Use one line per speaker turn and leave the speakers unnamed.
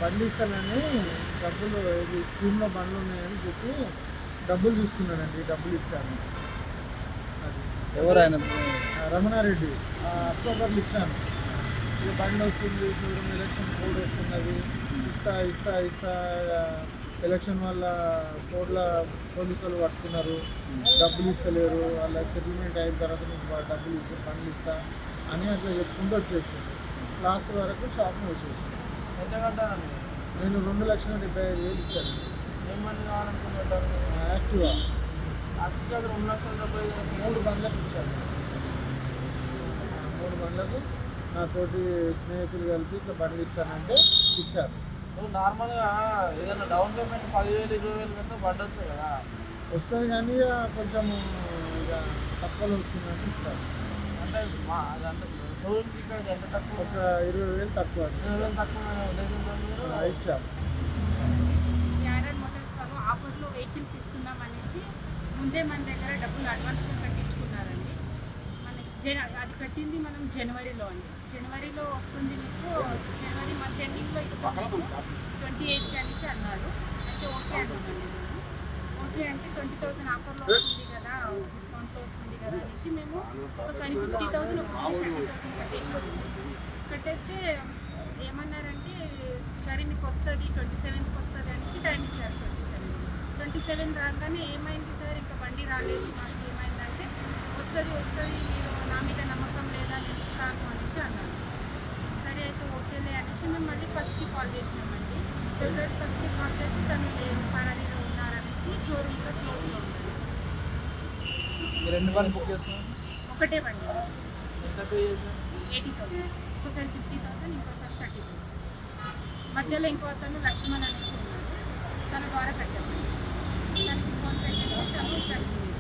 బండి ఇస్తానని డబ్బులు ఇది స్కీమ్లో బండ్లు ఉన్నాయని చెప్పి డబ్బులు తీసుకున్నానండి, డబ్బులు ఇచ్చాను. అది
ఎవరైనా
రమణారెడ్డి అక్టోబర్లో ఇచ్చాను. ఇది బండి వస్తుంది, షోరూమ్ ఎలక్షన్ కోడ్ వస్తున్నది, ఇస్తా ఇస్తా ఇస్తా ఎలక్షన్ వల్ల కోడ్ల పోలీసులు పట్టుకున్నారు, డబ్బులు ఇస్తలేరు, వాళ్ళ సెటిల్మెంట్ అయిన తర్వాత మీకు డబ్బులు ఇస్తే బండ్లు ఇస్తా అని అట్లా చెప్పుకుంటూ వచ్చేసింది. లాస్ట్ వరకు షాప్ వచ్చేసింది.
ఎంత కట్టారండి?
నేను 2,75,000 ఇచ్చాను.
ఏమని కావాలనుకుంటారు?
యాక్టివా
అక్కడ 2,70,000
3 బండ్లకు ఇచ్చాను. 3 బండ్లకు నాతోటి స్నేహితులు కలిపి ఇట్లా బండ్లు ఇస్తానంటే ఇచ్చారు.
నార్మల్గా ఏదైనా డౌన్ పేమెంట్ 10,000 20,000 కంటే బండి వస్తాయి కదా,
వస్తుంది కానీ ఇక కొంచెం ఇక తక్కువలో వస్తుందంటే ఇచ్చారు.
అంటే అదంటే షోరూమ్కి ఇక్కడ ఎంత తక్కువ?
ఒక 20,000 తక్కువ
20,000 తక్కువ ఉద్దేశంతో మీరు
ఇచ్చారు.
యాడర్ మోటార్స్ వాళ్ళు ఆఫర్లో వెహికల్స్ ఇస్తున్నాం అనేసి ముందే మన దగ్గర డబ్బులు అడ్వాన్స్గా కట్టించుకున్నారండి. అది కట్టింది మనం జనవరిలో అండి. జనవరిలో వస్తుంది మీకు, జనవరి మంత్ ఎండింగ్లో ఇస్తాం 28th అనేసి అన్నారు. అయితే ఓకే అన్నామండి మేము. ఓకే అంటే 20,000 ఆఫర్లో వస్తుంది కదా, డిస్కౌంట్లో వస్తుంది కదా అనేసి మేము ఒకసారి 50,000 ఒకసారి 30,000 కట్టేసాము. కట్టేస్తే ఏమన్నారంటే సరే మీకు వస్తుంది 27th వస్తుంది అనేసి టైం ఇచ్చారు. 27 రాగానే ఏమైంది సార్ ఇంకా బండి రాలేదు, మాకు ఏమైందంటే వస్తుంది మీరు నా మీద నమ్మకం లేదా నేను ఇస్తాను అనేసి అన్నారు. సరే అయితే ఓకేలే అనేసి మేము మళ్ళీ ఫస్ట్కి కాల్ చేసినామండి. ఫిబ్రవరి ఫస్ట్కి కాల్ చేసి తను లేదు పరారీలో ఉన్నారనేసి షోరూమ్లో క్లోజ్లో ఉన్నారు.
మీరు ఎన్ని బండ్లు బుక్ చేస్తున్నారు?
ఒకటే బండి
ఎంత పే చేశారు?
80,000, ఇంకోసారి 50,000, ఇంకోసారి 30,000. మధ్యలో ఇంకో అతను లక్ష్మణ్ అనేసి ఉన్నారు, తన ద్వారా కట్టామండి. తనకి ఫోన్ పే చేసి తను కంటిన్యూ